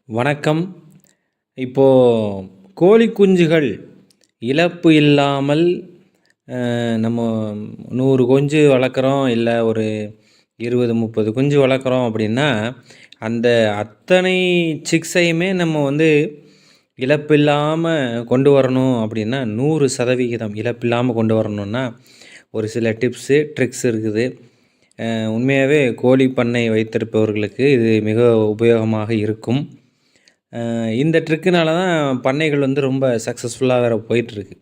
வணக்கம். இப்போது கோழி குஞ்சுகள் இழப்பு இல்லாமல் நம்ம 100 குஞ்சு வளர்க்குறோம், இல்லை ஒரு 20 30 குஞ்சு வளர்க்குறோம் அப்படின்னா, அந்த அத்தனை சிக்ஸையுமே நம்ம வந்து இழப்பில்லாமல் கொண்டு வரணும் அப்படின்னா 100% இழப்பில்லாமல் கொண்டு வரணுன்னா ஒரு சில டிப்ஸு ட்ரிக்ஸ் இருக்குது. உண்மையாகவே கோழி பண்ணை வைத்திருப்பவர்களுக்கு இது மிக உபயோகமாக இருக்கும். இந்த ட்ரிக்குனால தான் பண்ணைகள் வந்து ரொம்ப சக்ஸஸ்ஃபுல்லாக வேறு போயிட்டுருக்கு.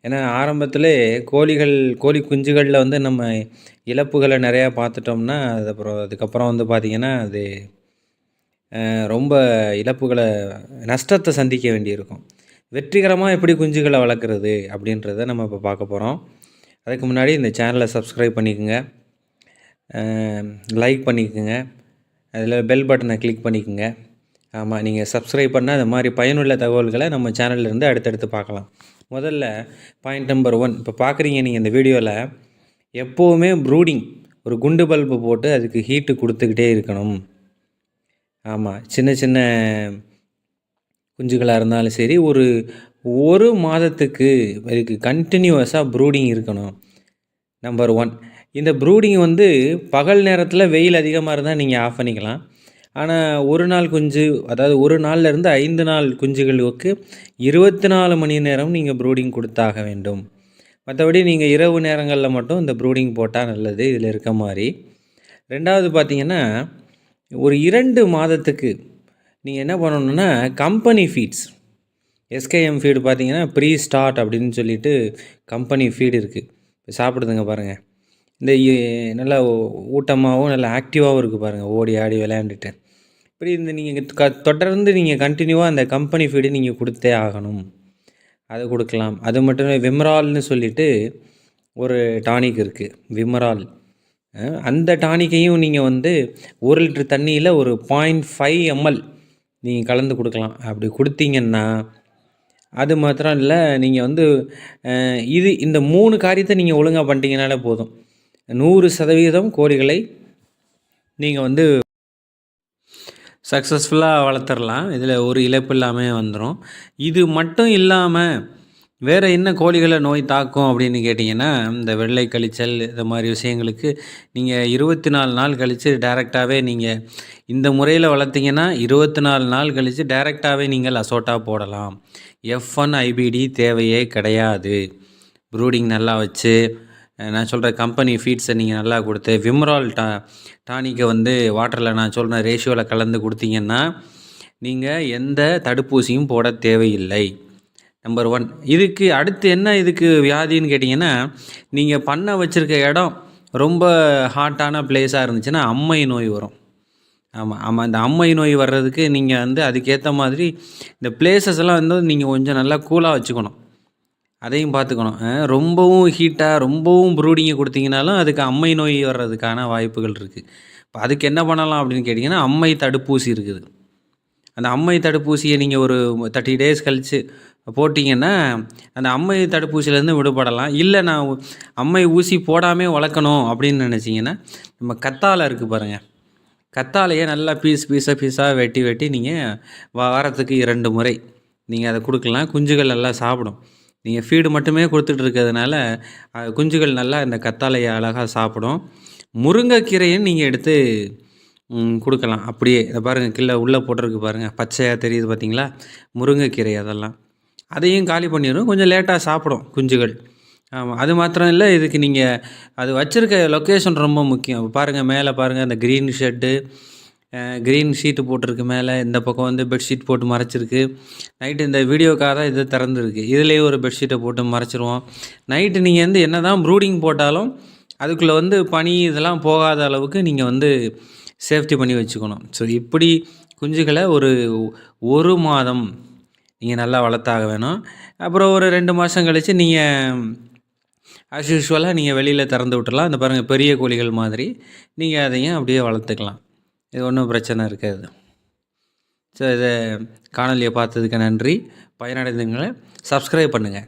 ஏன்னா ஆரம்பத்திலே கோழி குஞ்சுகளில் வந்து நம்ம இழப்புகளை நிறையா பார்த்துட்டோம்னா, அதுக்கப்புறம் வந்து பார்த்திங்கன்னா அது ரொம்ப இழப்புகளை நஷ்டத்தை சந்திக்க வேண்டியிருக்கும். வெற்றிகரமாக எப்படி குஞ்சுகளை வளர்க்குறது அப்படின்றத நம்ம இப்போ பார்க்க போகிறோம். அதுக்கு முன்னாடி இந்த சேனலை சப்ஸ்கிரைப் பண்ணிக்கோங்க, லைக் பண்ணிக்கோங்க, அதில் பெல் பட்டனை கிளிக் பண்ணிக்கோங்க. ஆமாம், நீங்கள் சப்ஸ்கிரைப் பண்ணால் அது மாதிரி பயனுள்ள தகவல்களை நம்ம சேனல்லேருந்து அடுத்தடுத்து பார்க்கலாம். முதல்ல பாயிண்ட் நம்பர் 1, இப்போ பார்க்குறீங்க நீங்கள் இந்த வீடியோவில், எப்போவுமே ப்ரூடிங் ஒரு குண்டு பல்பு போட்டு அதுக்கு ஹீட்டு கொடுத்துக்கிட்டே இருக்கணும். ஆமாம், சின்ன சின்ன குஞ்சுகளாக இருந்தாலும் சரி, ஒரு மாதத்துக்கு அதுக்கு கண்டினியூவஸாக ப்ரூடிங் இருக்கணும். நம்பர் 1. இந்த ப்ரூடிங் வந்து பகல் நேரத்தில் வெயில் அதிகமாக இருந்தால் நீங்கள் ஆஃப் பண்ணிக்கலாம். ஆனால் ஒரு நாள் குஞ்சு, அதாவது ஒரு நாள்லேருந்து 5 நாள் குஞ்சுகளுக்கு 24 மணி நேரம் நீங்கள் ப்ரூடிங் கொடுத்தாக வேண்டும். மற்றபடி நீங்கள் இரவு நேரங்களில் மட்டும் இந்த ப்ரூடிங் போட்டால் நல்லது இதில் இருக்க மாதிரி. ரெண்டாவது பார்த்திங்கன்னா, ஒரு 2 மாதத்துக்கு நீங்கள் என்ன பண்ணணுன்னா, கம்பெனி ஃபீட்ஸ், எஸ்கேஎம் ஃபீடு பார்த்திங்கன்னா ப்ரீ ஸ்டார்ட் அப்படின்னு சொல்லிட்டு கம்பெனி ஃபீடு இருக்குது. சாப்பிடுதுங்க பாருங்கள். இந்த நல்லா ஊட்டமாகவும் நல்லா ஆக்டிவாகவும் இருக்குது பாருங்கள், ஓடி ஆடி விளையாண்டுட்டு. இப்படி இந்த நீங்கள் தொடர்ந்து நீங்கள் கண்டினியூவாக அந்த கம்பெனி ஃபீடு நீங்கள் கொடுத்தே ஆகணும். அதை கொடுக்கலாம். அது மட்டும் இல்லை, விமரால்னு சொல்லிட்டு ஒரு டானிக் இருக்குது, விமரால். அந்த டானிக்கையும் நீங்கள் வந்து 1 லிட்டர் தண்ணியில் ஒரு 0.5 ml நீங்கள் கலந்து கொடுக்கலாம். அப்படி கொடுத்தீங்கன்னா, அது மாத்திரம் இல்லை, நீங்கள் வந்து இந்த 3 காரியத்தை நீங்கள் ஒழுங்காக பண்ணிட்டீங்கனாலே போதும், 100% கோழிகளை நீங்கள் வந்து சக்ஸஸ்ஃபுல்லாக வளர்த்துடலாம். இதில் ஒரு இழப்பு இல்லாமல் வந்துடும். இது மட்டும் இல்லாமல் வேறு என்ன கோழிகளை நோய் தாக்கும் அப்படின்னு கேட்டிங்கன்னா, இந்த வெள்ளை கழிச்சல் இது மாதிரி விஷயங்களுக்கு நீங்கள் 24 நாள் கழித்து டைரெக்டாகவே நீங்கள் இந்த முறையில் வளர்த்திங்கன்னா 24 நாள் கழித்து டைரெக்டாகவே நீங்கள் அசோட்டா போடலாம். F1 IBD தேவையே கிடையாது. ப்ரூடிங் நல்லா வச்சு, நான் சொல்கிற கம்பெனி ஃபீட்ஸை நீங்கள் நல்லா கொடுத்து, விமரால் டானிக்கை வந்து வாட்டரில் நான் சொல்கிற ரேஷியோவில் கலந்து கொடுத்தீங்கன்னா நீங்கள் எந்த தடுப்பூசியும் போட தேவையில்லை. நம்பர் 1. இதுக்கு அடுத்து என்ன இதுக்கு வியாதின்னு கேட்டிங்கன்னா, நீங்கள் பண்ண வச்சுருக்க இடம் ரொம்ப ஹாட்டான பிளேஸாக இருந்துச்சுன்னா அம்மை நோய் வரும். ஆமாம், இந்த அம்மை நோய் வர்றதுக்கு நீங்கள் வந்து அதுக்கேற்ற மாதிரி இந்த பிளேசஸ் எல்லாம் வந்து நீங்கள் கொஞ்சம் நல்லா கூலாக வச்சுக்கணும். அதையும் பார்த்துக்கணும். ரொம்பவும் ஹீட்டாக ரொம்பவும் ப்ரூடிங்கை கொடுத்தீங்கனாலும் அதுக்கு அம்மை நோய் வர்றதுக்கான வாய்ப்புகள் இருக்குது. இப்போ அதுக்கு என்ன பண்ணலாம் அப்படின்னு கேட்டிங்கன்னா, அம்மை தடுப்பூசி இருக்குது. அந்த அம்மை தடுப்பூசியை நீங்கள் ஒரு 30 டேஸ் கழித்து போட்டிங்கன்னா அந்த அம்மை தடுப்பூசியிலேருந்து விடுபடலாம். இல்லை நான் அம்மை ஊசி போடாமல் வளர்க்கணும் அப்படின்னு நினச்சிங்கன்னா, நம்ம கத்தாழை இருக்குது பாருங்கள், கத்தாழையை நல்லா பீஸாக வெட்டி நீங்கள் வாரத்துக்கு 2 முறை நீங்கள் அதை கொடுக்கலாம். குஞ்சுகள் நல்லா சாப்பிடும். நீங்கள் ஃபீடு மட்டுமே கொடுத்துட்டு இருக்கிறதுனால குஞ்சுகள் நல்லா இந்த கத்தாழையை அழகாக சாப்பிடும். முருங்கைக்கீரையும் நீங்கள் எடுத்து கொடுக்கலாம். அப்படியே இதை பாருங்கள், கீழே உள்ளே போட்டிருக்கு பாருங்கள், பச்சையாக தெரியுது பார்த்தீங்களா, முருங்கைக்கீரை. அதையும் காலி பண்ணிடும். கொஞ்சம் லேட்டாக சாப்பிடும் குஞ்சுகள். ஆமாம், அது மாத்திரம் இல்லை, இதுக்கு நீங்கள் அது வச்சுருக்க லொக்கேஷன் ரொம்ப முக்கியம். பாருங்கள், மேலே பாருங்கள், அந்த க்ரீன் ஷீட்டு போட்டிருக்கு மேலே. இந்த பக்கம் வந்து பெட்ஷீட் போட்டு மறைச்சிருக்கு. நைட்டு இந்த வீடியோக்காக தான் இது திறந்துருக்கு. இதுலேயே ஒரு பெட்ஷீட்டை போட்டு மறைச்சிருவோம். நைட்டு நீங்கள் வந்து என்ன தான் ப்ரூடிங் போட்டாலும் அதுக்குள்ளே வந்து பனி இதெல்லாம் போகாத அளவுக்கு நீங்கள் வந்து சேஃப்டி பண்ணி வச்சுக்கணும். ஸோ இப்படி குஞ்சுகளை ஒரு மாதம் நீங்கள் நல்லா வளர்த்தாக வேணும். அப்புறம் ஒரு 2 மாதம் கழித்து நீங்கள் ஆஸ் யூஷுவலாக நீங்கள் வெளியில் திறந்து விட்டுறலாம். இந்த பாருங்கள், பெரிய கோழிகள் மாதிரி நீங்கள் அதையும் அப்படியே வளர்த்துக்கலாம். இது ஒன்றும் பிரச்சனை இருக்காது. ஸோ இதை காணொலியை பார்த்ததுக்கு நன்றி. பயனடைந்தவங்களை சப்ஸ்கிரைப் பண்ணுங்கள்.